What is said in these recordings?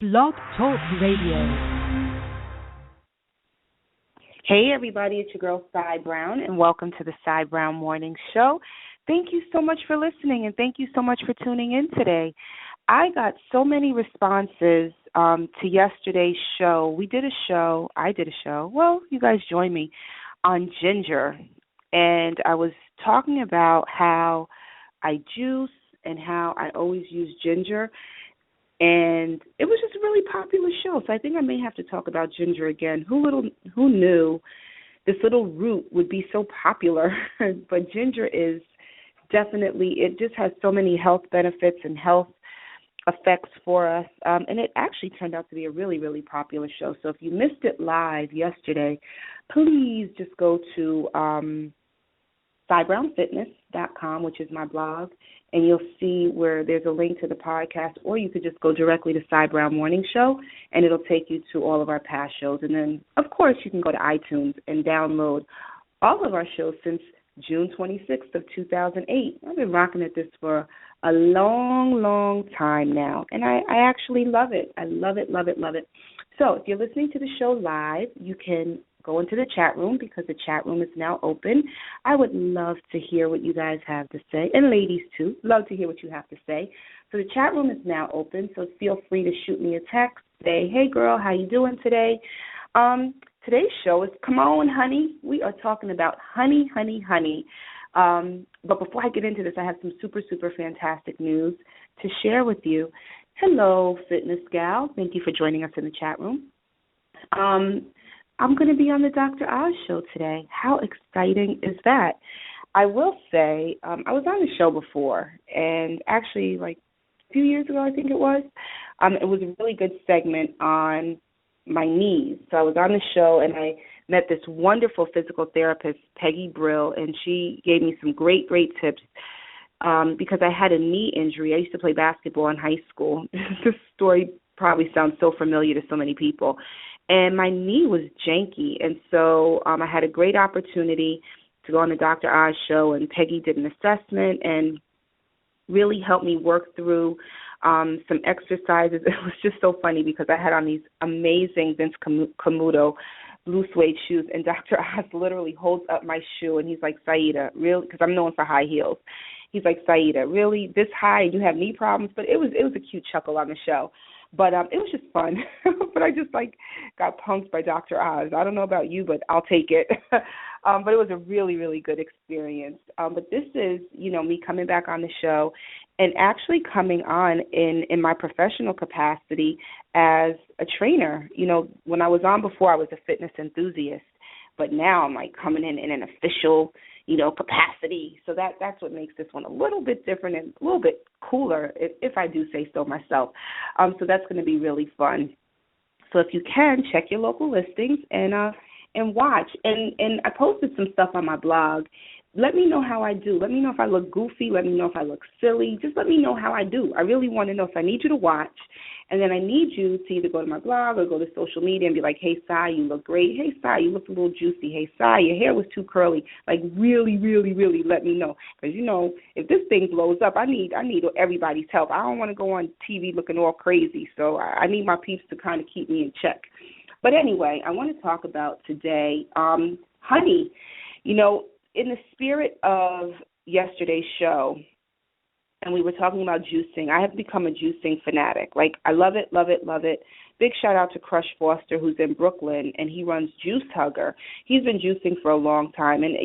Blog Talk Radio. Hey everybody, it's your girl Cy Brown, and welcome to the Cy Brown Morning Show. Thank you so much for listening, and thank you so much for tuning in today. I got so many responses to yesterday's show. I did a show, well, you guys joined me, on ginger, and I was talking about how I juice and how I always use ginger. And it was just a really popular show, so I think I may have to talk about ginger again. Who knew this little root would be so popular? But ginger is definitely, it just has so many health benefits and health effects for us. And it actually turned out to be a really, really popular show. So if you missed it live yesterday, please just go to CyBrownFitness.com, which is my blog, and you'll see where there's a link to the podcast, or you could just go directly to Cy Brown Morning Show, and it'll take you to all of our past shows. And then, of course, you can go to iTunes and download all of our shows since June 26th of 2008. I've been rocking at this for a long, long time now, and I actually love it. I love it, love it, love it. So if you're listening to the show live, you can go into the chat room because the chat room is now open. I would love to hear what you guys have to say, and ladies too, love to hear what you have to say. So the chat room is now open, so feel free to shoot me a text, say, hey girl, how you doing today? Today's show is Come On Honey. We are talking about honey, honey, honey. But before I get into this, I have some super, super fantastic news to share with you. Hello, Fitness Gal. Thank you for joining us in the chat room. I'm going to be on the Dr. Oz show today. How exciting is that? I will say, I was on the show before, and actually like a few years ago, I think it was a really good segment on my knees. So I was on the show, and I met this wonderful physical therapist, Peggy Brill, and she gave me some great, great tips because I had a knee injury. I used to play basketball in high school. This story probably sounds so familiar to so many people. And my knee was janky, and so I had a great opportunity to go on the Dr. Oz show, and Peggy did an assessment and really helped me work through some exercises. It was just so funny because I had on these amazing Vince Camuto blue suede shoes, and Dr. Oz literally holds up my shoe, and he's like, Saida, really? Because I'm known for high heels. He's like, Saida, really? This high and you have knee problems? But it was a cute chuckle on the show. But it was just fun. But I just, got punked by Dr. Oz. I don't know about you, but I'll take it. But it was a really, really good experience. But this is, me coming back on the show and actually coming on in my professional capacity as a trainer. When I was on before, I was a fitness enthusiast. But now I'm, coming in an official capacity. So that's what makes this one a little bit different and a little bit cooler, if I do say so myself. So that's going to be really fun. So if you can, check your local listings and watch. And I posted some stuff on my blog. Let me know how I do. Let me know if I look goofy. Let me know if I look silly. Just let me know how I do. I really want to know. So I need you to watch. And then I need you to either go to my blog or go to social media and be like, hey, Cy, you look great. Hey, Cy, you look a little juicy. Hey, Cy, your hair was too curly. Really, really, really let me know. Because, if this thing blows up, I need everybody's help. I don't want to go on TV looking all crazy. So I need my peeps to kind of keep me in check. But anyway, I want to talk about today honey. In the spirit of yesterday's show, and we were talking about juicing, I have become a juicing fanatic. I love it, love it, love it. Big shout out to Crush Foster, who's in Brooklyn, and he runs Juice Hugger. He's been juicing for a long time. And,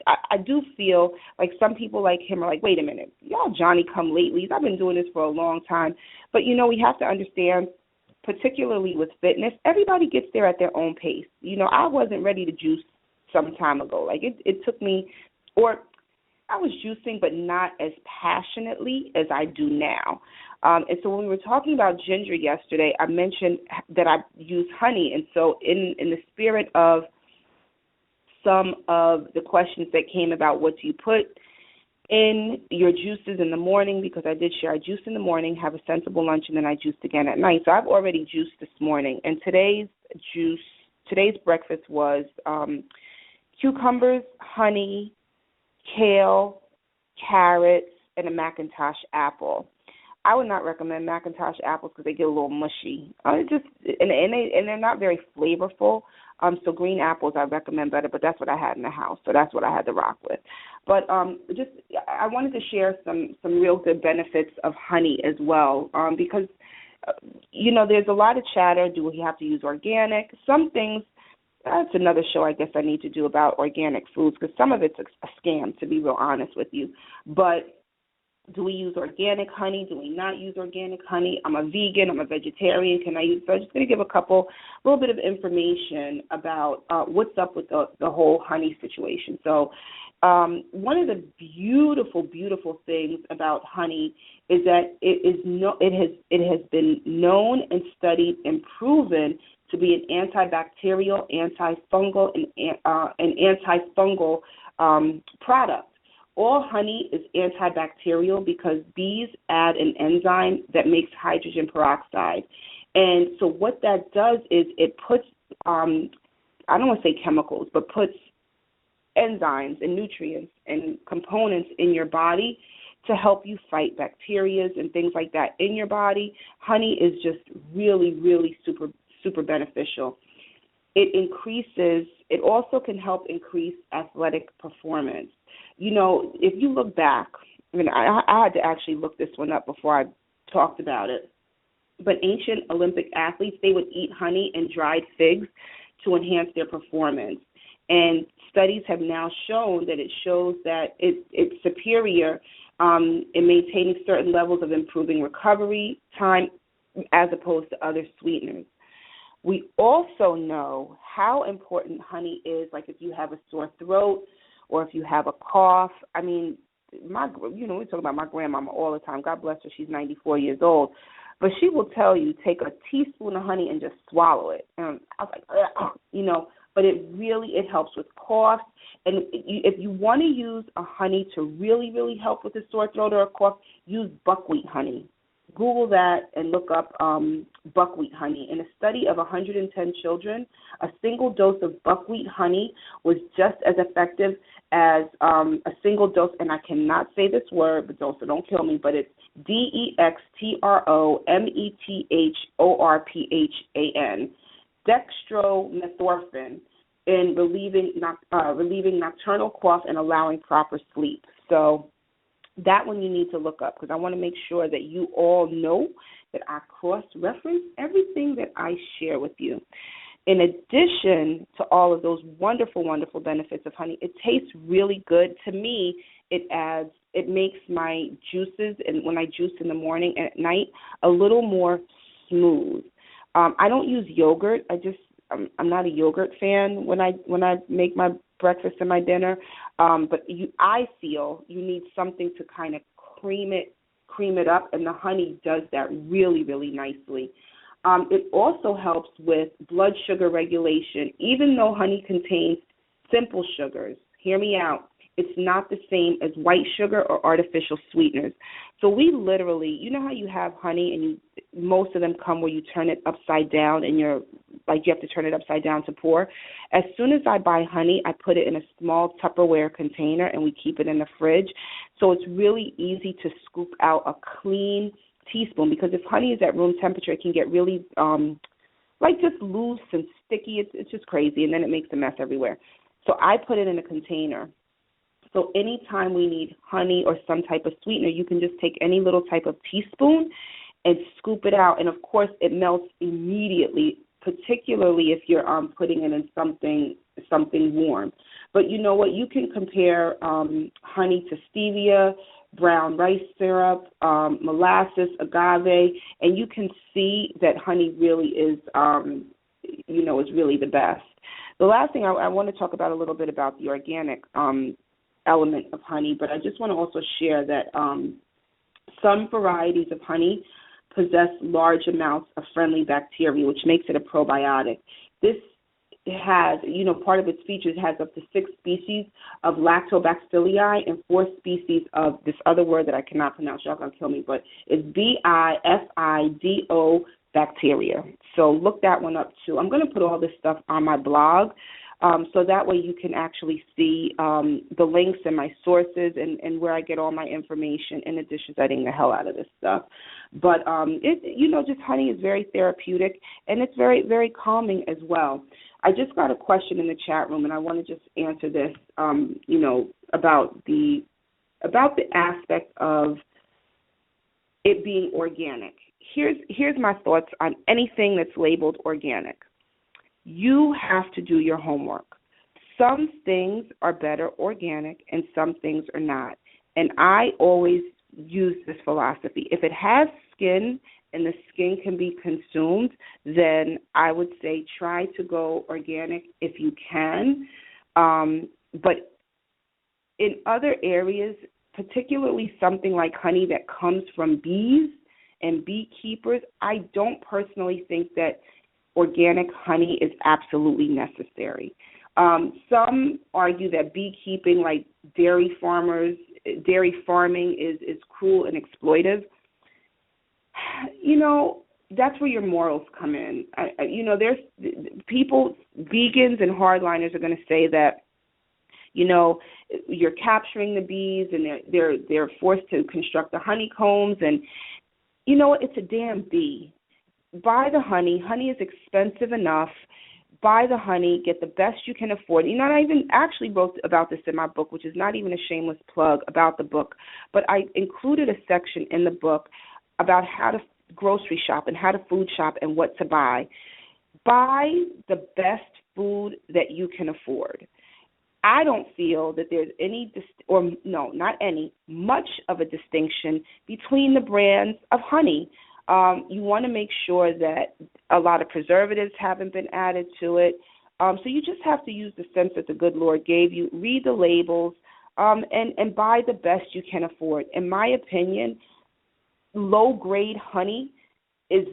I do feel like some people like him are like, wait a minute, y'all Johnny-come-latelys. I've been doing this for a long time. But, we have to understand, particularly with fitness, everybody gets there at their own pace. I wasn't ready to juice some time ago. It took me, or I was juicing, but not as passionately as I do now. And so when we were talking about ginger yesterday, I mentioned that I use honey. And so in the spirit of some of the questions that came about what do you put in your juices in the morning, because I did share I juice in the morning, have a sensible lunch, and then I juiced again at night. So I've already juiced this morning. And today's breakfast was cucumbers, honey, kale, carrots, and a McIntosh apple. I would not recommend McIntosh apples because they get a little mushy. They're not very flavorful. So green apples I recommend better, but that's what I had in the house, so that's what I had to rock with. But I wanted to share some real good benefits of honey as well, because there's a lot of chatter. Do we have to use organic? Some things. That's another show I guess I need to do about organic foods, because some of it's a scam, to be real honest with you. But do we use organic honey? Do we not use organic honey? I'm a vegan. I'm a vegetarian. Can I use? So I'm just going to give a little bit of information about what's up with the whole honey situation. So one of the beautiful, beautiful things about honey is that it has been known and studied and proven to be an antibacterial, antifungal, and antifungal product. All honey is antibacterial because bees add an enzyme that makes hydrogen peroxide. And so what that does is it puts, I don't want to say chemicals, but puts enzymes and nutrients and components in your body to help you fight bacteria and things like that in your body. Honey is just really, really super, super beneficial. It also can help increase athletic performance. If you look back, I had to actually look this one up before I talked about it, but ancient Olympic athletes, they would eat honey and dried figs to enhance their performance. And studies have now shown that it's superior in maintaining certain levels of improving recovery time as opposed to other sweeteners. We also know how important honey is, like if you have a sore throat or if you have a cough. I mean, we talk about my grandmama all the time. God bless her. She's 94 years old. But she will tell you, take a teaspoon of honey and just swallow it. And I was like, but it helps with coughs. And if you want to use a honey to really, really help with a sore throat or a cough, use buckwheat honey. Google that and look up buckwheat honey. In a study of 110 children, a single dose of buckwheat honey was just as effective as a single dose, and I cannot say this word, but so don't kill me, but it's DEXTROMETHORPHAN, dextromethorphan, in relieving nocturnal cough and allowing proper sleep. So that one you need to look up, because I want to make sure that you all know that I cross-reference everything that I share with you. In addition to all of those wonderful, wonderful benefits of honey, it tastes really good. To me, it makes my juices, and when I juice in the morning and at night, a little more smooth. I don't use yogurt. I'm not a yogurt fan when I make my breakfast and my dinner. But I feel you need something to kind of cream it up, and the honey does that really, really nicely. It also helps with blood sugar regulation. Even though honey contains simple sugars, hear me out, it's not the same as white sugar or artificial sweeteners. So we literally, how you have honey and most of them come where you turn it upside down and you have to turn it upside down to pour. As soon as I buy honey, I put it in a small Tupperware container and we keep it in the fridge. So it's really easy to scoop out a clean teaspoon, because if honey is at room temperature, it can get really just loose and sticky. It's just crazy, and then it makes a mess everywhere. So I put it in a container. So anytime we need honey or some type of sweetener, you can just take any little type of teaspoon and scoop it out. And, of course, it melts immediately, particularly if you're putting it in something warm. But you know what? You can compare honey to stevia, brown rice syrup, molasses, agave, and you can see that honey really is, is really the best. The last thing I want to talk about a little bit about the organic element of honey, but I just want to also share that some varieties of honey possess large amounts of friendly bacteria, which makes it a probiotic. This has, part of its features has up to 6 species of lactobacilli and 4 species of this other word that I cannot pronounce. Y'all going to kill me, but it's bifido bacteria. So look that one up too. I'm going to put all this stuff on my blog. So that way you can actually see the links and my sources and where I get all my information, in addition to studying the hell out of this stuff. But, just honey is very therapeutic, and it's very, very calming as well. I just got a question in the chat room, and I want to just answer this, about the aspect of it being organic. Here's my thoughts on anything that's labeled organic. You have to do your homework. Some things are better organic and some things are not. And I always use this philosophy. If it has skin and the skin can be consumed, then I would say try to go organic if you can. But in other areas, particularly something like honey that comes from bees and beekeepers, I don't personally think that organic honey is absolutely necessary. Some argue that beekeeping, like dairy farming, is cruel and exploitive. That's where your morals come in. There's people, vegans and hardliners are going to say that, you're capturing the bees and they're forced to construct the honeycombs, and it's a damn bee. Buy the honey. Honey is expensive enough. Buy the honey. Get the best you can afford. I even actually wrote about this in my book, which is not even a shameless plug about the book, but I included a section in the book about how to grocery shop and how to food shop and what to buy. Buy the best food that you can afford. I don't feel that there's much of a distinction between the brands of honey. You want to make sure that a lot of preservatives haven't been added to it. So you just have to use the sense that the good Lord gave you. Read the labels and buy the best you can afford. In my opinion, low-grade honey is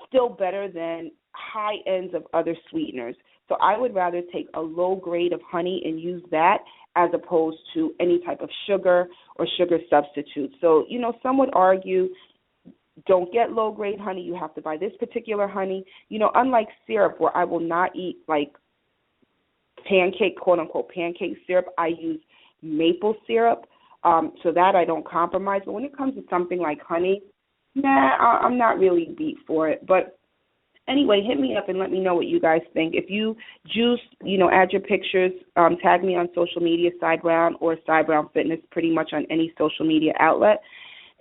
still better than high ends of other sweeteners. So I would rather take a low grade of honey and use that as opposed to any type of sugar or sugar substitute. So, some would argue, don't get low grade honey. You have to buy this particular honey. Unlike syrup, where I will not eat like pancake, quote unquote, pancake syrup, I use maple syrup. So that I don't compromise. But when it comes to something like honey, I'm not really beat for it. But anyway, hit me up and let me know what you guys think. If you juice, add your pictures, tag me on social media, Cy Brown or Cy Brown Fitness, pretty much on any social media outlet.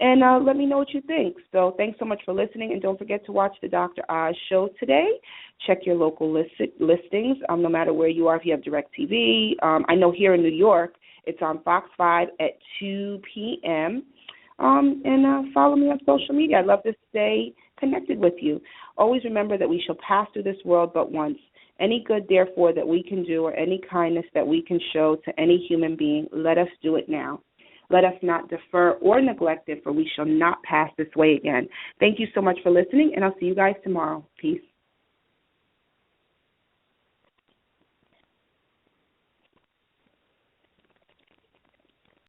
And let me know what you think. So thanks so much for listening. And don't forget to watch the Dr. Oz show today. Check your local listings, no matter where you are. If you have DirecTV, I know here in New York, it's on Fox 5 at 2 p.m. And follow me on social media. I'd love to stay connected with you. Always remember that we shall pass through this world but once. Any good, therefore, that we can do or any kindness that we can show to any human being, let us do it now. Let us not defer or neglect it, for we shall not pass this way again. Thank you so much for listening, and I'll see you guys tomorrow. Peace.